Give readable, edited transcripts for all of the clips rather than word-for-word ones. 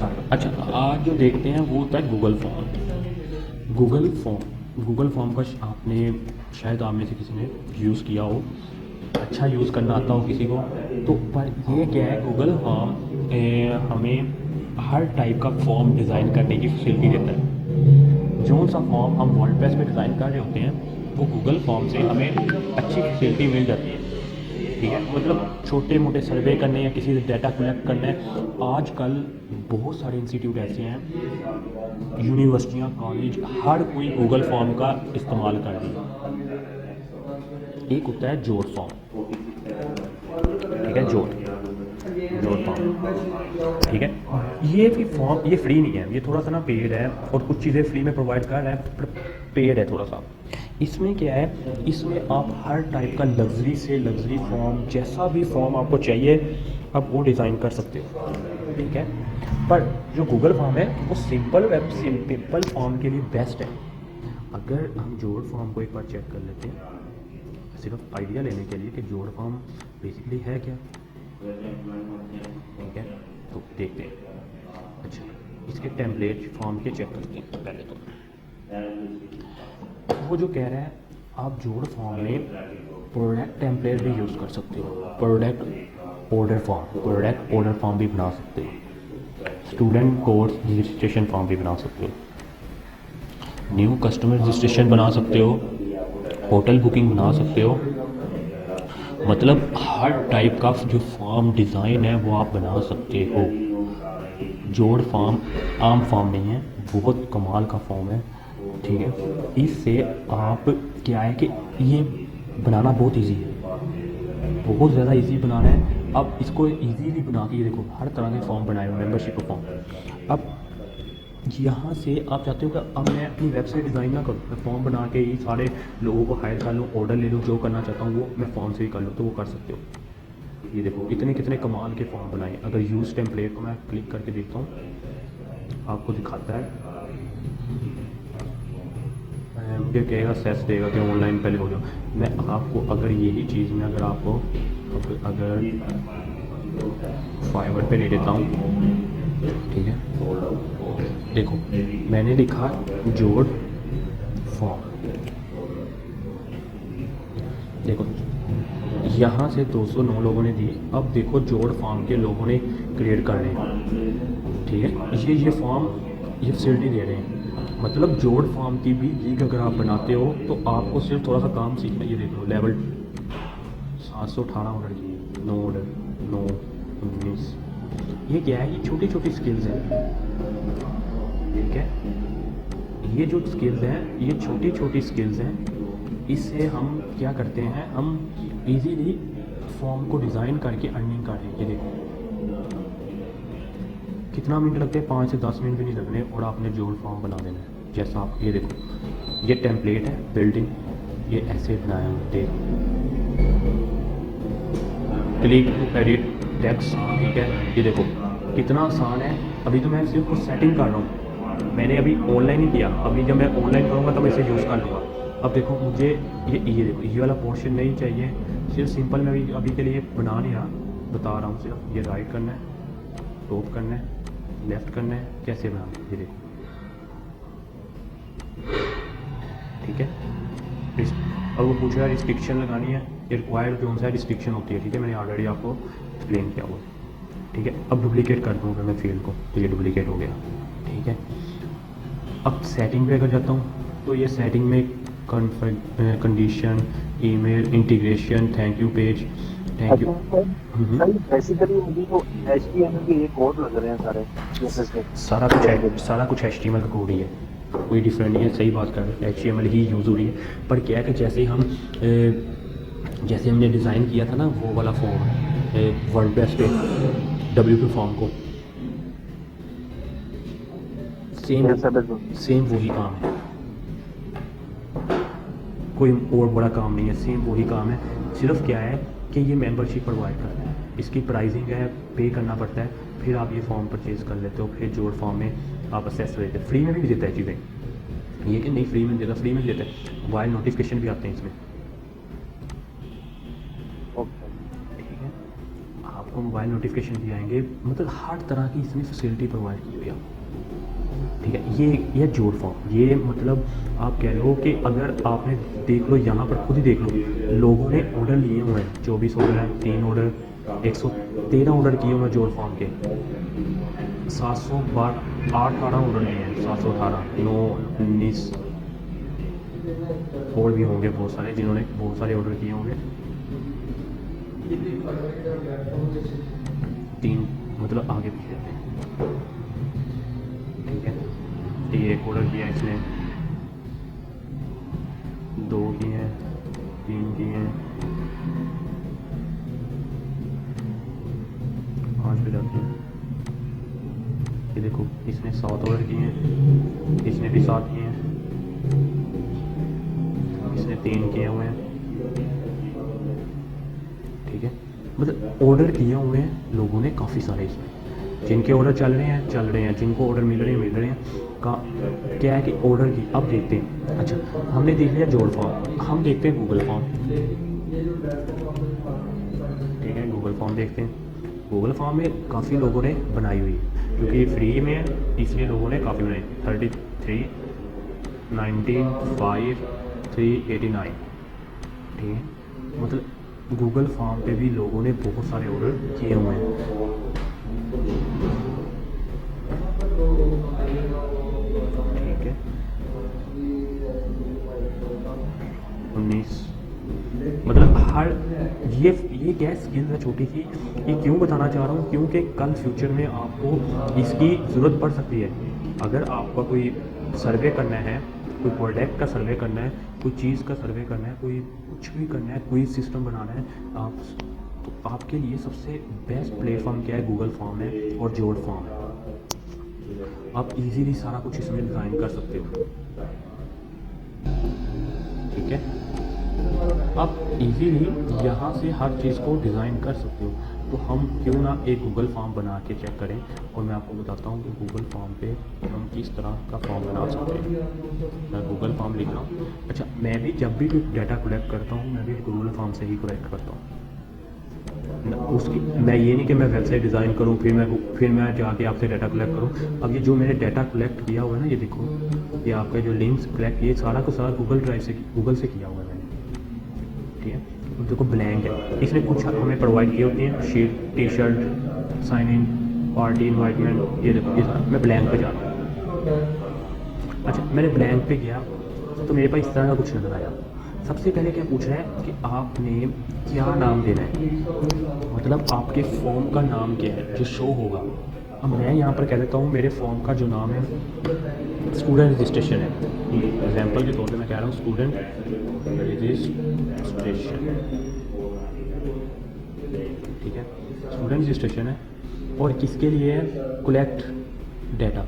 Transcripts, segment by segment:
Start. अच्छा, आज जो देखते हैं वो होता है गूगल फॉर्म। गूगल फॉर्म का आपने शायद आप में से किसी ने यूज़ किया हो, अच्छा यूज़ करना आता हो किसी को। तो पर ये क्या है, गूगल फॉर्म हमें हर टाइप का फॉर्म डिज़ाइन करने की फैसिलिटी देता है। जो सा फॉर्म हम वर्डप्रेस पे डिज़ाइन कर रहे होते हैं वो गूगल फॉर्म से हमें अच्छी फैसिलिटी मिल जाती है। ठीक है, मतलब छोटे मोटे सर्वे करने या किसी से डाटा कलेक्ट करना है। आजकल बहुत सारे इंस्टीट्यूट ऐसे हैं, यूनिवर्सिटियाँ, कॉलेज, हर कोई गूगल फॉर्म का इस्तेमाल कर रही है। एक होता है जोड़ फॉर्म, ठीक है, जोड़ जोड़ फॉर्म, ठीक है। ये भी फॉर्म ये फ्री नहीं है, ये थोड़ा सा ना पेड है, और कुछ चीज़ें फ्री में प्रोवाइड कर रहा है, पर पेड है थोड़ा सा। इसमें क्या है, इसमें आप हर टाइप का लग्जरी से लग्जरी फॉर्म, जैसा भी फॉर्म आपको चाहिए आप वो डिज़ाइन कर सकते हो, ठीक है। पर जो गूगल फॉर्म है वो सिंपल फॉर्म के लिए बेस्ट है। अगर हम जोड़ फॉर्म को एक बार चेक कर लेते हैं, सिर्फ आइडिया लेने के लिए कि जोड़ फॉर्म बेसिकली है क्या, ठीक है, तो देखते हैं। अच्छा, इसके टेम्पलेट फॉर्म के चेक करते हैं पहले तो। वो जो कह रहा है आप जोड़ फॉर्म में प्रोडक्ट टेम्पलेट भी यूज़ कर सकते हो, प्रोडक्ट ऑर्डर फॉर्म भी बना सकते हो, स्टूडेंट कोर्स रजिस्ट्रेशन फॉर्म भी बना सकते हो, न्यू कस्टमर रजिस्ट्रेशन बना सकते हो, होटल बुकिंग बना सकते हो। मतलब हर टाइप का जो फॉर्म डिज़ाइन है वो आप बना सकते हो। जोड़ फॉर्म आम फॉर्म नहीं है, बहुत कमाल का फॉर्म है, ठीक है। इससे आप क्या है कि ये बनाना बहुत इजी है, बहुत ज़्यादा इजी बनाना है। अब इसको इजीली बना के ये देखो हर तरह के फॉर्म बनाए हुए, मेंबरशिप फॉर्म। अब यहाँ से आप चाहते हो कि अब मैं अपनी वेबसाइट डिज़ाइन ना करूँ, मैं फॉर्म बना के ही सारे लोगों को हायर कर लूँ, ऑर्डर ले लूँ, जो करना चाहता हूँ वो मैं फॉर्म से ही कर लूँ, तो वो कर सकते हो। ये देखो कितने कितने कमाल के फॉर्म बनाए। अगर यूज़ टेम्पलेट को मैं क्लिक करके देखता हूँ, आपको दिखाता है, मुझे कहेगा सेस देगा कि ऑनलाइन पहले हो जाओ। मैं आपको अगर यही चीज़ में अगर आपको अगर फाइवर पे ले लेता हूँ, ठीक है, देखो मैंने लिखा जोड़ फॉर्म, देखो यहाँ से 209 लोगों ने दिए। अब देखो जोड़ फॉर्म के लोगों ने क्रिएट कर रहे हैं, ठीक है। ये फॉर्म ये फैसिलिटी दे रहे हैं। मतलब जोड़ फॉर्म की भी लीग अगर आप बनाते हो तो आपको सिर्फ थोड़ा सा काम सीखना है। ये देख लो लेवल 718 ऑर्डर किए, 9 ऑर्डर, 9, 19। ये क्या है, ये छोटी छोटी स्किल्स हैं, ठीक है। ये जो स्किल्स हैं ये छोटी छोटी स्किल्स हैं। इससे हम क्या करते हैं, हम इजीली फॉर्म को डिज़ाइन करके अर्निंग कर रहे हैं। ये देखो कितना मिनट लगते हैं, 5 से 10 मिनट भी नहीं लगने, और आपने जोड़ फॉर्म बना देना है। जैसा आप ये देखो, ये टेम्पलेट है बिल्डिंग, ये ऐसे बनाया होते, क्लिक टू एडिट टेक्स्ट, ठीक है। ये देखो कितना आसान है। अभी तो मैं सिर्फ सेटिंग कर रहा हूँ, मैंने अभी ऑनलाइन ही किया। अभी जब मैं ऑनलाइन करूँगा तो मैं इसे यूज़ कर लूँगा। अब देखो मुझे ये देखो ये वाला पोर्शन नहीं चाहिए, सिर्फ सिंपल मैं अभी के लिए बना नहीं रहा, बता रहा हूँ। सिर्फ ये राइट करना है, टॉप करना है, लेफ़्ट करना है, कैसे बनाना है ये देखो, ठीक है। अब वो पूछ रहा है रिस्ट्रिक्शन लगानी है, ये रिक्वायर्ड कौन सा रिस्ट्रिक्शन होती है, ठीक है, मैंने ऑलरेडी आपको एक्सप्लेन किया हुआ, ठीक है। अब डुप्लीकेट कर दूँगा मैं फील्ड को, तो ये डुप्लीकेट हो गया, ठीक है। अब सेटिंग पे अगर जाता हूँ तो ये सेटिंग में condition, email integration, thank you page, thank you. Basically मुझे तो HTML के ये कोड लग रहे हैं सारे CSS के। सारा कुछ HTML का कोड ही है, कोई डिफरेंट नहीं है, सही बात कर रहे हैं, HTML ही यूज़ हो रही है। पर क्या है कि जैसे हमने डिज़ाइन किया था ना वो वाला फॉर्म वर्डप्रेस पे WP फॉर्म को, सेम वही काम है, कोई और बड़ा काम नहीं है, सेम वही काम है। सिर्फ क्या है कि ये मेंबरशिप प्रोवाइड करता है, इसकी प्राइसिंग है, पे करना पड़ता है, फिर आप ये फॉर्म परचेज़ कर लेते हो, फिर जोड़ फॉर्म में आप असेस देते हैं। फ्री में भी देता है चीज़ें, ये कि नहीं फ्री में देता, फ्री में देता है, वाइल नोटिफिकेशन भी आते हैं इसमें, ठीक है। आप आपको मोबाइल नोटिफिकेशन भी आएंगे, मतलब हर तरह की इसमें फैसिलिटी प्रोवाइड की हुई है आपको। ठीक है, ये जोड़ फॉर्म, ये मतलब आप कह लो कि अगर आपने देख लो यहाँ पर खुद ही देख लो, लोगों ने ऑर्डर लिए हुए हैं, 24 ऑर्डर हैं, 3 ऑर्डर, 113 ऑर्डर किए हुए हैं जोड़ फॉर्म के, 712 8-18 ऑर्डर लिए हैं, 718 9 19 और भी होंगे बहुत सारे जिन्होंने बहुत सारे ऑर्डर किए होंगे। 3 मतलब आगे पीछे हैं। ठीक है, ये एक ऑर्डर किया इसने, 2 किए हैं, 3 किए हैं, 5 पे जाते हैं। ये देखो इसने 7 ऑर्डर किए हैं, इसने भी 7 किए हैं, इसने 3 किए हुए हैं। ठीक है, मतलब ऑर्डर किए हुए हैं लोगों ने काफ़ी सारे इसमें, जिनके ऑर्डर चल रहे हैं, जिनको ऑर्डर मिल रहे हैं का क्या है कि ऑर्डर की। अब देखते हैं, अच्छा हमने देख लिया जोड़ फॉर्म, हम देखते हैं गूगल फॉर्म। ठीक है, गूगल फॉर्म देखते हैं। गूगल फॉर्म में काफ़ी लोगों ने बनाई हुई है, क्योंकि ये फ्री में है इसलिए लोगों ने काफ़ी बनाई। 33 19 5 389। ठीक है, मतलब गूगल फॉर्म पे भी लोगों ने बहुत सारे ऑर्डर किए हुए हैं। ठीक है, 19 मतलब हर ये क्या स्किल है छोटी सी, ये क्यों बताना चाह रहा हूँ, क्योंकि कल फ्यूचर में आपको इसकी ज़रूरत पड़ सकती है। अगर आपका कोई सर्वे करना है, कोई प्रोडक्ट का सर्वे करना है, कोई चीज़ का सर्वे करना है, कोई कुछ भी करना है, कोई सिस्टम बनाना है, तो आपके लिए सबसे बेस्ट प्लेटफॉर्म क्या है? गूगल फॉर्म है और जोड़ फॉर्म है। आप इजीली सारा कुछ इसमें डिज़ाइन कर सकते हो। ठीक है, आप इजीली यहाँ से हर चीज़ को डिज़ाइन कर सकते हो। तो हम क्यों ना एक गूगल फॉर्म बना के चेक करें, और मैं आपको बताता हूँ कि गूगल फॉर्म पे हम किस तरह का फॉर्म बना सकते हैं। मैं गूगल फॉर्म लिख रहा हूँ। अच्छा, मैं भी जब भी डाटा कलेक्ट करता हूँ, मैं भी गूगल फॉर्म से ही कलेक्ट करता हूँ। उसकी मैं ये नहीं कि मैं वेबसाइट डिज़ाइन करूँ फिर मैं जाके आपसे डाटा कलेक्ट करूँ। अब ये जो मैंने डाटा कलेक्ट किया हुआ है ना, ये देखो, ये आपका जो लिंक्स कलेक्ट, ये सारा का सारा गूगल से किया हुआ है मैंने। ठीक है, देखो ब्लैंक है, इसने कुछ हमें प्रोवाइड किए होती हैं, sheet, T shirt, sign in, party invitement. ये देखो, ये सारा मैं ब्लैंक पे जा रहा हूँ। अच्छा, मैंने ब्लैंक पे गया तो मेरे पास इस तरह का कुछ नज़र आया। सबसे पहले क्या पूछ रहा है कि आपने क्या नाम देना है, मतलब आपके फॉर्म का नाम क्या है जो शो होगा। अब मैं यहाँ पर कह देता हूँ मेरे फॉर्म का जो नाम है स्टूडेंट रजिस्ट्रेशन है। एग्जांपल के तौर पे मैं कह रहा हूँ स्टूडेंट रजिस्ट्रेशन। ठीक है, स्टूडेंट रजिस्ट्रेशन है, और किसके लिए है? Collect data.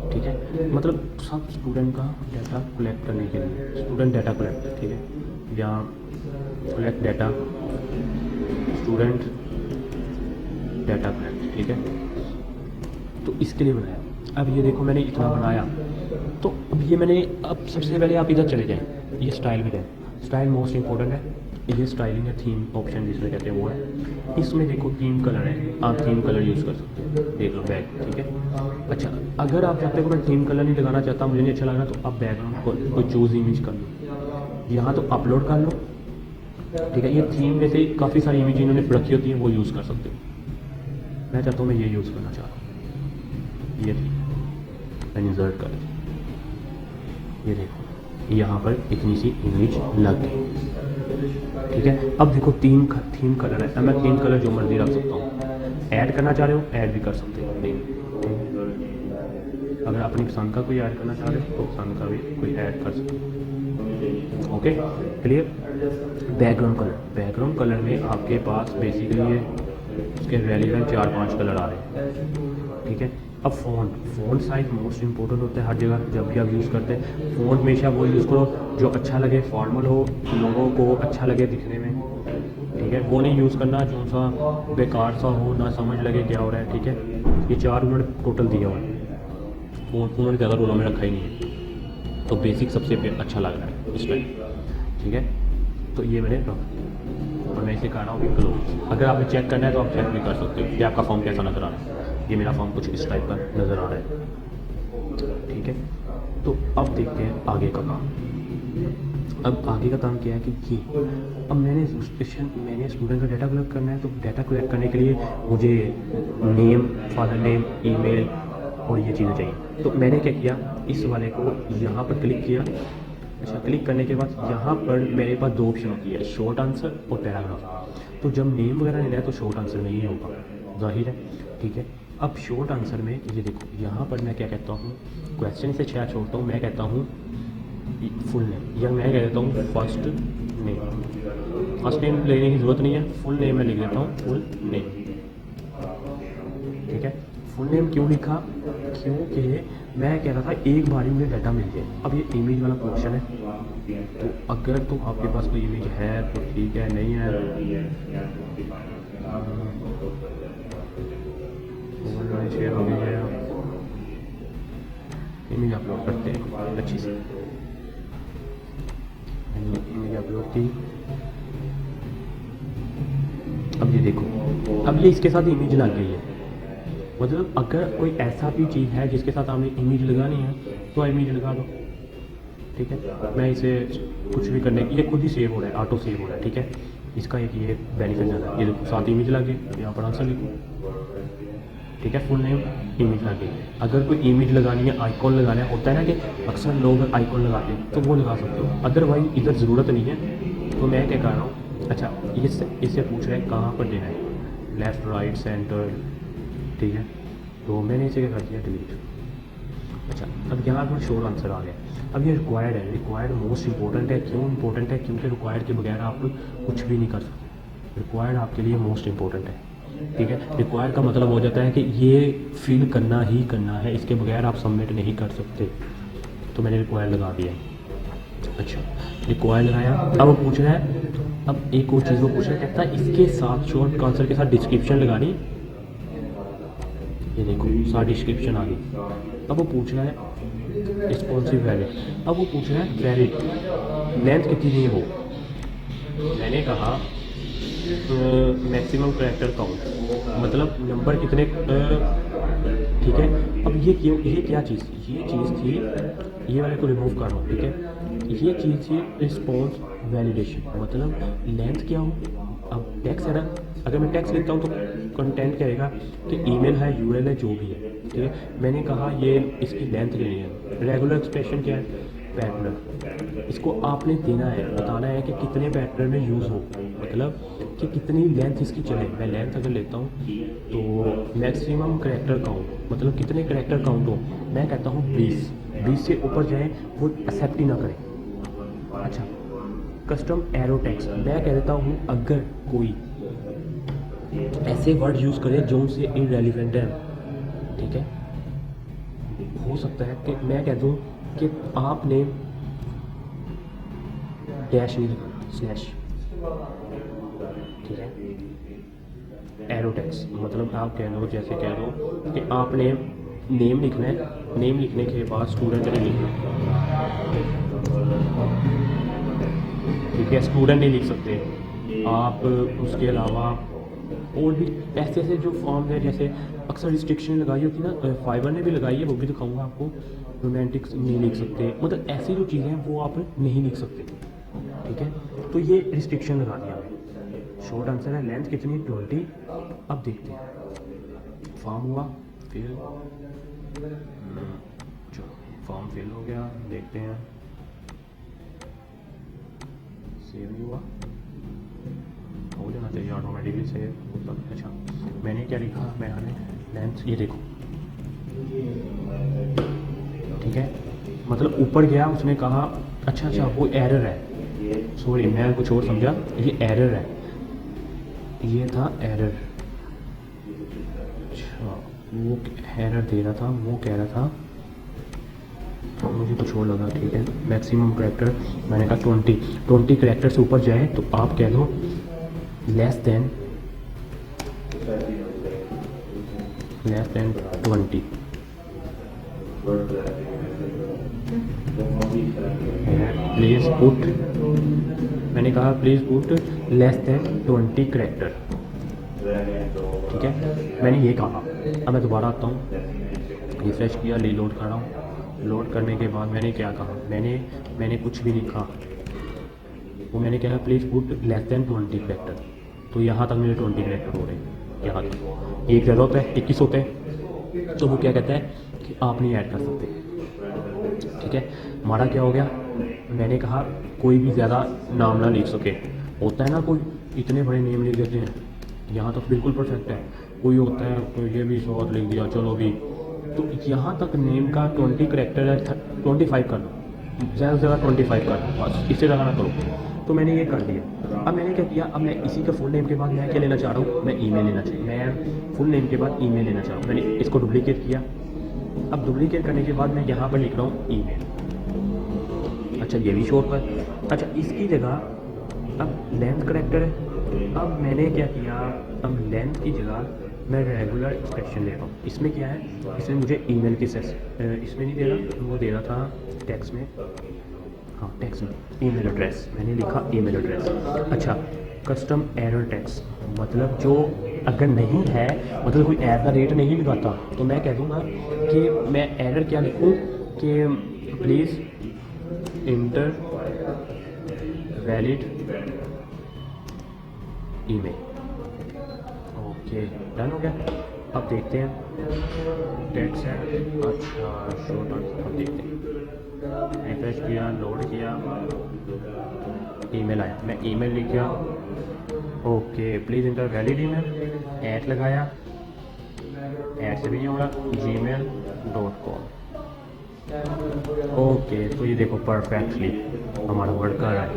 ठीक है, मतलब सब स्टूडेंट का डाटा कलेक्ट करने के लिए, स्टूडेंट डाटा कलेक्ट। ठीक है, या collect data student data collect. ठीक है, तो इसके लिए बनाया। अब ये देखो मैंने इतना बनाया, तो अब ये मैंने, अब सबसे पहले आप इधर चले जाएं, ये स्टाइल में जाए। स्टाइल मोस्ट इंपॉर्टेंट है, ये स्टाइलिंग है, थीम ऑप्शन जिसमें कहते हैं वो है। इसमें देखो थीम कलर है, आप थीम कलर यूज़ कर सकते हो, देख लो बैक। ठीक है, अच्छा अगर आप चाहते हो मैं थीम कलर नहीं लगाना चाहता, मुझे नहीं अच्छा लग रहा, तो आप बैकग्राउंड को चूज़ इमेज कर लो, यहाँ तो अपलोड कर लो। ठीक है, ये थीम में से काफ़ी सारी इमेज इन्होंने रखी होती है, वो यूज़ कर सकते हो। मैं चाहता हूँ, मैं ये यूज़ करना चाह रहा हूँ, ये थी, मैंने इंसर्ट कर दी। ये देखो यहाँ पर इतनी सी इमेज लग गई। ठीक है, अब देखो थीम कलर है, मैं थीम कलर जो मर्जी रख सकता हूँ। ऐड करना चाह रहे हो ऐड भी कर सकते हो। अगर अपनी पसंद का कोई ऐड करना चाह रहे हो तो पसंद का भी कोई ऐड कर सकते हो। Okay, clear. बैकग्राउंड कलर में आपके पास बेसिकली उसके रेलिवेंट 4-5 कलर आ रहे हैं। ठीक है, अब फ़ॉन्ट साइज मोस्ट इंपॉर्टेंट होता है हर जगह जब भी आप यूज़ करते हैं। फ़ॉन्ट हमेशा वो यूज़ करो जो अच्छा लगे, फॉर्मल हो, लोगों को अच्छा लगे दिखने में। ठीक है, वो नहीं यूज़ करना जो सा बेकार सा हो, ना समझ लगे क्या हो रहा है। ठीक है, ये 4 उन्होंने टोटल दिया हुआ है, फ़ॉन्ट उन्होंने ज़्यादा रोलों में रखा ही नहीं है, तो बेसिक सबसे अच्छा लग रहा है इस टाइम। ठीक है, तो ये मैंने रख दिया। और मैं इसे कर रहा हूँ कि क्लोज। अगर आपने चेक करना है तो आप चेक भी कर सकते हो कि आपका फॉर्म कैसा नज़र आ रहा है। ये मेरा फॉर्म कुछ इस टाइप का नज़र आ रहा है, ठीक है। तो अब देखते हैं आगे का काम। अब आगे का काम क्या है कि ये अब मैंने स्टूडेंट का डाटा कलेक्ट करना है, तो डाटा कलेक्ट करने के लिए मुझे नेम, फादर नेम, ईमेल और ये चीज़ें चाहिए। तो मैंने क्या किया, इस वाले को यहाँ पर क्लिक किया। अच्छा, क्लिक करने के बाद यहाँ पर मेरे पास दो ऑप्शन होती है, शॉर्ट आंसर और पैराग्राफ। तो जब नेम वगैरह नहीं रहा तो शॉर्ट आंसर में ही होगा, जाहिर है, ठीक है। अब शॉर्ट आंसर में ये देखो, यहाँ पर मैं क्या कहता हूँ, क्वेश्चन से 6 छोड़ता हूँ, मैं कहता हूँ फुल नेम, या मैं कह देता हूँ फर्स्ट नेम। फर्स्ट नेम लेने की ज़रूरत नहीं है, फुल नेम मैं लिख देता हूँ, फुल नेम, ठीक है। फुल नेम क्यों लिखा, क्योंकि मैं कह रहा था एक बार ही मुझे डाटा मिल जाए। अब ये इमेज वाला क्वेश्चन है, तो अगर तो आपके पास कोई इमेज है तो ठीक है, नहीं है शेयर हो गई है, इमेज अपलोड करते हैं अच्छी से। इमेज अपलोड की, अब ये देखो, अब ये इसके साथ इमेज लग गई है। मतलब अगर कोई ऐसा भी चीज़ है जिसके साथ आपने इमेज लगानी है तो इमेज लगा दो, ठीक है। मैं इसे कुछ भी करने, ये खुद ही सेव हो रहा है, ऑटो सेव हो रहा है, ठीक है। इसका एक ये बेनिफिट ज़्यादा है। ये देखो, साथ इमेज लगे, यहाँ पर आंसर लिखो, ठीक है। फुल नेम, इमेज लगे। अगर कोई इमेज लगानी है, आइकॉन लगाना है, होता है ना कि अक्सर लोग आइकॉन लगाते हैं, तो वो लगा सकते हो। अदरवाइज इधर ज़रूरत नहीं है। तो मैं क्या कर रहा हूँ, अच्छा इससे पूछ रहा है कहाँ पर देना है, लेफ़्ट, राइट, सेंटर, ठीक है। तो मैंने इसे क्या कर दिया, डिलीट। अच्छा, अब यहाँ पर शोर आंसर आ गया। अब ये रिक्वायर्ड है, रिक्वायर्ड मोस्ट इंपॉर्टेंट है। क्यों इंपॉर्टेंट है, क्योंकि रिक्वायर्ड के बगैर आप कुछ भी नहीं कर सकते। रिक्वायर्ड आपके लिए मोस्ट इंपॉर्टेंट है, ठीक है। रिक्वायर्ड का मतलब हो जाता है कि ये फिल करना ही करना है, इसके बगैर आप सबमिट नहीं कर सकते। तो मैंने रिक्वायर्ड लगा दिया। अच्छा, रिक्वायर्ड लगाया। अब वो पूछ रहा है, अब एक और चीज़ वो पूछ रहा है, कहता है इसके साथ शॉर्ट आंसर के साथ डिस्क्रिप्शन लगानी। ये देखो, सारा डिस्क्रिप्शन आ गई। अब वो पूछ रहा है रिस्पॉन्सिव वैलिड। अब वो पूछ रहा है वैलिड लेंथ कितनी हो। मैंने कहा मैक्सिमम कैरेक्टर काउंट, मतलब नंबर कितने, ठीक है। अब ये क्यों, ये क्या चीज़, ये चीज़ थी, ये वाले को रिमूव कर लो, ठीक है। ये चीज़ थी रिस्पॉन्स वैलिडेशन, मतलब लेंथ क्या हो। अब टेक्स्ट है ना, अगर मैं टेक्स्ट लिखता हूँ तो कंटेंट क्या रहेगा कि ईमेल है, यूआरएल है, जो भी है, ठीक है। मैंने कहा ये इसकी लेंथ लेनी है। रेगुलर एक्सप्रेशन क्या है, पैटर्न, इसको आपने देना है, बताना है कि कितने पैटर्न में यूज़ हो, मतलब कि कितनी लेंथ इसकी चले। मैं लेंथ अगर लेता हूँ तो मैक्सिमम करैक्टर काउंट, मतलब कितने करैक्टर काउंट हो, मैं कहता हूँ 20 से ऊपर जाए वो एक्सेप्ट ही ना करें। अच्छा, कस्टम एरो टेक्स्ट, मैं कह देता हूँ अगर कोई ऐसे वर्ड यूज़ करे जो उनसे इनरेलिवेंट है, ठीक है। हो सकता है कि मैं कह दूँ कि आपने डैश नहीं लिखा, स्लैश, ठीक है। एरो टेक्स्ट मतलब आप कह लो, जैसे कह लो कि आपने नेम लिखना है, नेम लिखने के बाद स्टूडेंट नहीं लिखना, ठीक है। स्टूडेंट नहीं लिख सकते आप। उसके अलावा और भी ऐसे ऐसे जो फॉर्म है, जैसे अक्सर रिस्ट्रिक्शन लगाई होती है ना, फाइबर ने भी लगाई है, वो भी दिखाऊंगा आपको। रोमांटिक्स नहीं लिख सकते, मतलब ऐसी जो चीज़ें हैं वो आप नहीं लिख सकते, ठीक है। तो ये रिस्ट्रिक्शन लगा दिया है। शॉर्ट आंसर है, लेंथ कितनी, 20। अब देखते हैं, फॉर्म हुआ फिर, चलो फॉर्म फिल हो गया, देखते हैं, सेव भी हुआ, हो जाना चाहिए ऑटोमेटिकली सेव। अच्छा, मैंने क्या लिखा, मैंने लेंथ, ये देखो, ठीक है। मतलब ऊपर गया, उसने कहा अच्छा वो एरर है, सॉरी मैं कुछ और समझा, ये एरर है, ये था एरर। अच्छा, वो एरर दे रहा था, वो कह रहा था, मुझे कुछ और लगा, ठीक है। मैक्सिमम करैक्टर मैंने कहा 20 करैक्टर से ऊपर जाए तो आप कह दो लेस देन 20। प्लीज़ पुट, मैंने कहा please put less than 20 character, ठीक है, मैंने ये कहा। अब मैं दोबारा आता हूँ, रिफ्रेश किया, रीलोड कर रहा हूँ। लोड करने के बाद मैंने क्या कहा, मैंने कुछ भी लिखा, वो मैंने कहा please put less than 20 character, तो यहाँ तक मेरे 20 करेक्टर हो रहे हैं, यहाँ तक। एक ज़्यादा होता है, 21 होते हैं, तो वो क्या कहता है कि आप नहीं ऐड कर सकते, ठीक है। हमारा क्या हो गया, मैंने कहा कोई भी ज़्यादा नाम ना लिख सके, होता है ना कोई इतने बड़े नेम लिख देते हैं, यहाँ तक बिल्कुल परफेक्ट है। कोई होता है कोई ये भी शॉर्ट लिख दिया, चलो भी, तो यहाँ तक नेम का 20 करेक्टर है, 25 कर दो, ज़्यादा से ज़्यादा 25 कर दो, बस इससे ज़्यादा ना करो। तो मैंने ये कर दिया। अब मैंने क्या किया, अब मैं इसी का फुल नेम के बाद मैं क्या लेना चाह रहा हूँ, मैं ईमेल लेना चाहिए, मैं फुल नेम के बाद ईमेल लेना चाह रहा हूँ। मैंने इसको डुप्लीकेट किया। अब डुप्लीकेट करने के बाद मैं यहाँ पर लिख रहा हूँ ईमेल। अच्छा, ये भी शॉर्ट पर। अच्छा, इसकी जगह अब लेंथ करेक्टर है। अब मैंने क्या किया, अब लेंथ की जगह मैं रेगुलर एक्सप्रेशन ले रहा हूँ। इसमें क्या है, इसमें मुझे ईमेल की इसमें नहीं दे रहा, वो दे रहा था टेक्स्ट में, हाँ टेक्स्ट में ईमेल एड्रेस, मैंने लिखा ईमेल एड्रेस। अच्छा, कस्टम एरर टेक्स्ट, मतलब जो अगर नहीं है, मतलब कोई @ नहीं लगाता, तो मैं कह दूँगा कि मैं एरर क्या लिखूँ कि please inter valid email. Okay, done हो गया। अब देखते हैं टेक्स्ट है, अच्छा शो डन, अब देखते हैं। रिफ्रेश किया, लोड किया, ईमेल आया, मैं ईमेल लिख गया, okay please inter valid email, add लगाया, ऐड से भी नहीं होगा, gmail.com। ओके, तो ये देखो परफेक्टली हमारा वर्ड कर रहा है।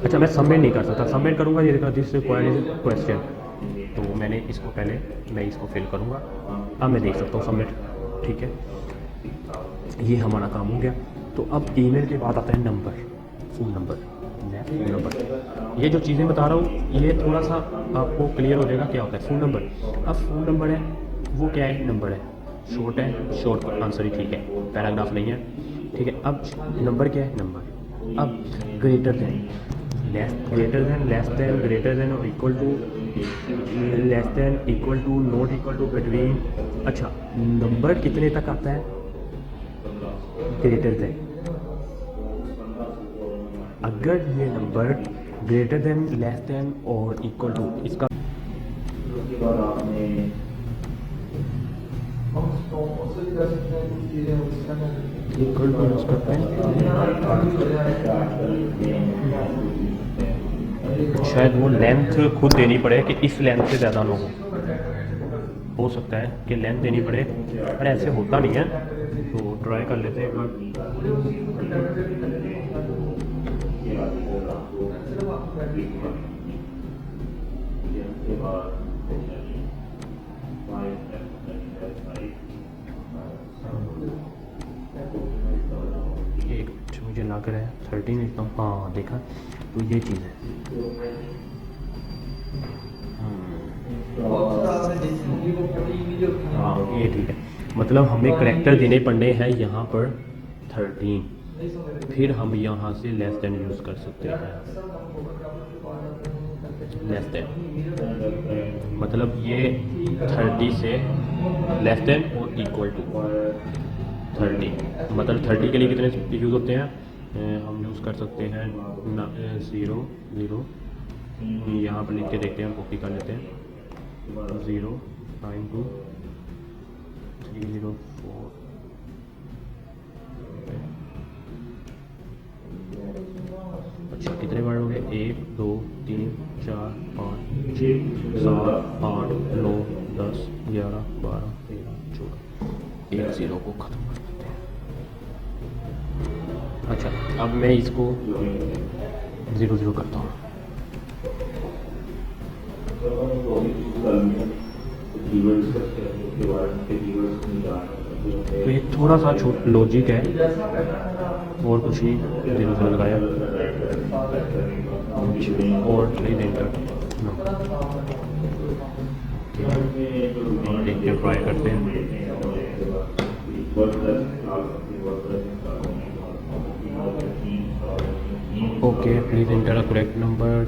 अच्छा, मैं सबमिट नहीं कर सकता, सबमिट करूँगा ये देखो दिस रिक्वायर्ड क्वेश्चन, तो मैंने इसको पहले मैं इसको फिल करूँगा। अब मैं देख सकता हूँ सबमिट, ठीक है, ये हमारा काम हो गया। तो अब ईमेल के बाद आता है number, phone number, phone number. ये जो चीज़ें बता रहा हूँ ये थोड़ा सा आपको क्लियर हो जाएगा क्या होता है फ़ोन नंबर। अब फ़ोन नंबर है वो क्या है, नंबर है, शॉर्ट है, शॉर्ट आंसर ही ठीक है, पैराग्राफ नहीं है, ठीक है। अब नंबर क्या है, नंबर। अब greater than, greater than, less than, greater than और equal to, less than, equal to, not equal to, between. अच्छा, नंबर कितने तक आता है, ग्रेटर देन। अगर ये number greater than, less than और इक्वल टू, इसका इक्वल टू यूज़ करते हैं, शायद वो लेंथ खुद देनी पड़े कि इस लेंथ से ज़्यादा ना हो सकता है कि लेंथ देनी पड़े, पर ऐसे होता नहीं है, तो ट्राई कर लेते हैं एक बार। एक मुझे लग रहा है 13 लिखता हूँ, हाँ देखा, तो ये चीज़ है। हाँ ये ठीक है, मतलब हमें करेक्टर देने पड़ने हैं यहाँ पर 13, फिर हम यहाँ से लेस देन यूज़ कर सकते हैं, लेस देन मतलब ये 30 से लेस देन और इक्वल टू 30, मतलब 30 के लिए कितने यूज़ होते हैं, हम यूज़ कर सकते हैं 0 0, यहाँ पर लिख के देखते हैं, कॉपी कर लेते हैं, 0 9 2 3 0 4, अच्छा कितने वर्ड हो गए, 1 2 3 4 5 6 7 8 9 10 11 12 13 14, एक 0 को ख़त्म कर देते हैं। अच्छा, अब मैं इसको 0 0 करता हूँ। तो ये थोड़ा सा लॉजिक है और कुछ नहीं, 0 0 लगाया और प्लीज एंटर, देखते हैं, ट्राई करते हैं। Okay, please enter a correct number.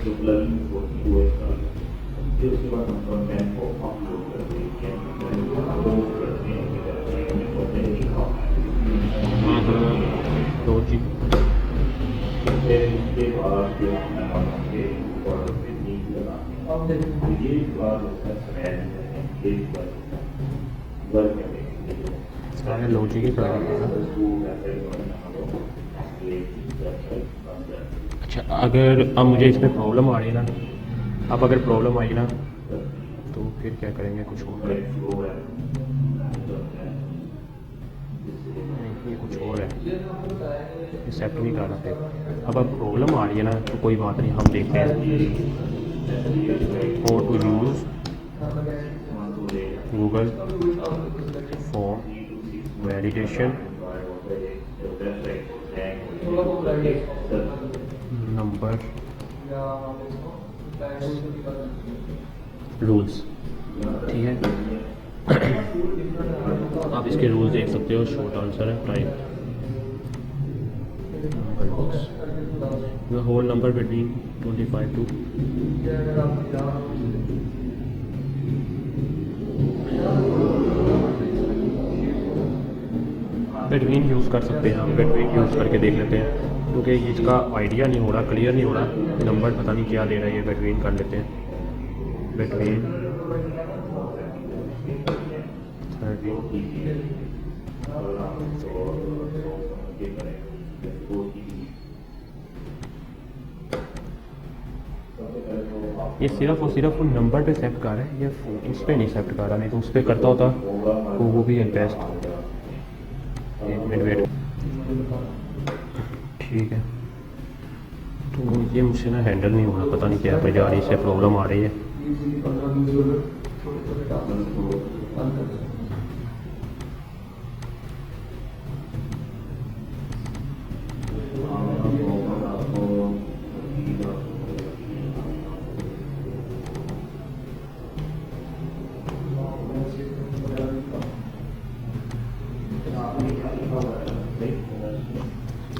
तो जी सारे लॉजिक ही करना पड़ेगा। अच्छा, अगर अब मुझे इसमें प्रॉब्लम आ रही है ना, अब अगर प्रॉब्लम आई ना तो फिर क्या करेंगे, कुछ और नहीं, ये कुछ और है, एक्सेप्ट नहीं कराना फिर। अब प्रॉब्लम आ रही है ना तो कोई बात नहीं, हम देखते हैं। How to use Google form validation number rules. ठीक है, आप इसके रूल्स देख सकते हो। शॉर्ट आंसर है type the whole number between 25 to between use कर सकते हैं। हम बिटवीन यूज़ करके देख लेते हैं, क्योंकि इसका आइडिया नहीं हो रहा, क्लियर नहीं हो रहा, नंबर पता नहीं क्या दे रहा है। ये बिटवीन कर लेते हैं, बिटवीन 30। ये सिर्फ और सिर्फ नंबर पे सेट कर रहा है, ये इस पे नहीं सेट कर रहा, नहीं तो उस पर करता होता तो वो भी बेस्ट। एक मिनट वेट। ठीक है, तो ये मुझसे ना हैंडल नहीं हो रहा, पता नहीं क्या वजह आ रही है, इससे प्रॉब्लम आ रही है।